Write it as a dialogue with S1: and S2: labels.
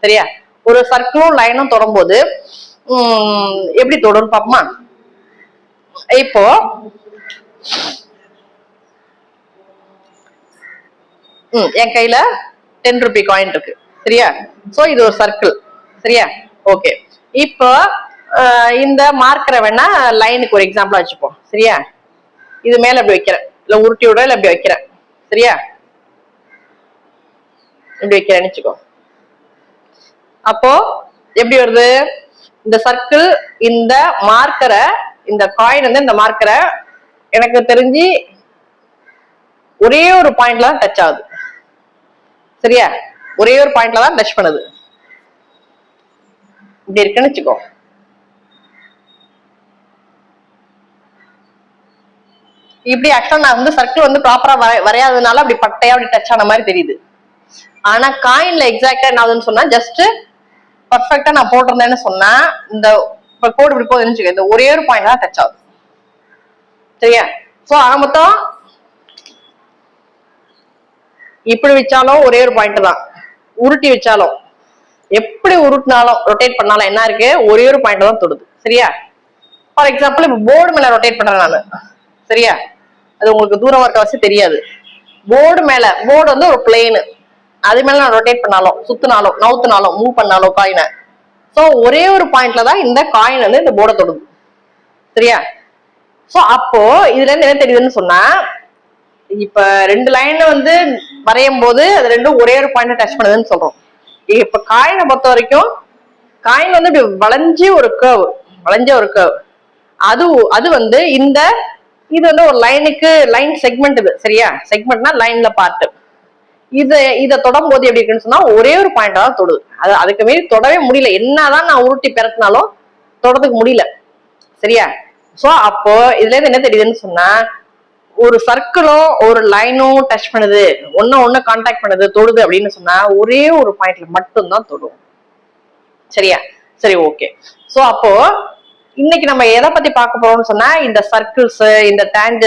S1: சரியா? ஒரு சர்க்கிளும் லைனும் தொடும்போது எப்படி தொடும் பாப்போமா? இப்போ என் கையில 10 ரூபி காயின் இருக்கு, சரியா? சோ இது ஒரு சர்க்கிள், சரியா? ஓகே. இப்போ இந்த மார்க்கரை வேணா லைனுக்கு ஒரு எக்ஸாம்பிளா வச்சுப்போம், சரியா? இது மேல இப்படி வைக்கிறேன், இல்ல உருட்டி விட, இல்ல இப்படி வைக்கிறேன், சரியா? இப்படி வைக்கிறேன்னு வச்சுக்கோ. அப்போ எப்படி வருது? இந்த சர்க்கிள் இந்த மார்க்கரை, இந்த காயின் வந்து இந்த மார்க்கரை எனக்கு தெரிஞ்சு ஒரே ஒரு பாயிண்ட்ல தான் டச் ஆகுது, சரியா? ஒரே ஒரு பாயிண்ட்ல தான் டச் பண்ணுது. இப்படி இருக்குன்னு வச்சுக்கோ. இப்படி ஆக்சுவலா நான் வந்து சர்க்கிள் வந்து ப்ராப்பரா வரையாததுனால அப்படி பட்டையா அப்படி டச் ஆன மாதிரி தெரியுது. ஆனா காயின்ல எக்ஸாக்டா என்ன ஆகுதுன்னு சொன்னா, ஜஸ்ட் பர்ஃபெக்டா நான் போட்டிருந்தேன்னு சொன்னா, இந்த கோடு இப்படி போகுதுன்னு இந்த ஒரே ஒரு பாயிண்ட் தான் டச் ஆகுது, சரியா? சோ ஆக மொத்தம் இப்படி வச்சாலும் ஒரே ஒரு பாயிண்ட் தான், உருட்டி வச்சாலும் எப்படி உருட்டினாலும் ரொட்டேட் பண்ணாலும் என்ன இருக்கு, ஒரே ஒரு பாயிண்ட் தான் தொடுது, சரியா? ஃபார் எக்ஸாம்பிள் இப்ப போர்டு மேல ரொட்டேட் பண்றேன் நானு, சரியா? அது உங்களுக்கு தூரம் இருக்க தெரியாது. போர்டு மேல, போர்டு வந்து ஒரு பிளேனு, அது மேல நான் ரொட்டேட் பண்ணாலும், சுத்தினாலும், நவுத்தினாலும், மூவ் பண்ணாலும் காயினை, சோ ஒரே ஒரு பாயிண்ட்ல தான் இந்த காயின் வந்து இந்த போர்டை தொடுது, சரியா? சோ அப்போ இதுல இருந்து என்ன தெரியுதுன்னு சொன்னா, இப்ப ரெண்டு லைன்ல வந்து வரையும் போது அது ரெண்டும் ஒரே ஒரு பாயிண்ட் டச் பண்ணுதுன்னு சொல்றோம். இப்ப காயினை பொறுத்த வரைக்கும் காயின் வந்து இப்படி வளைஞ்ச ஒரு கர்வ், அது வந்து இந்த இது வந்து ஒரு லைனுக்கு லைன் செக்மெண்ட், இது சரியா? செக்மெண்ட்னா லைன்ல பார்ட். இத தொடும் போது எப்படி இருக்குன்னு சொன்னா ஒரே ஒரு பாயிண்ட் தான் தொடுது. அதுக்கு மீறி தொடவே முடியல, என்னதான் நான் உருட்டி பெருத்தினாலும் தொடறதுக்கு முடியல, சரியா? சோ அப்போ இதுல இருந்து என்ன தெரியுதுன்னு சொன்னா, ஒரு சர்க்கிளும் ஒரு லைனும் டச் பண்ணுது, ஒன்னு கான்டாக்ட் பண்ணுது, தொடுது அப்படின்னு சொன்னா ஒரே ஒரு பாயிண்ட்ல மட்டும் தான் தொடும், சரியா? சரி, ஓகே. சோ அப்போ இன்னைக்கு நம்ம எதை பத்தி பார்க்க போறோம்னு சொன்னா, இந்த சர்க்கிள்ஸ், இந்த டேஞ்சன்ட்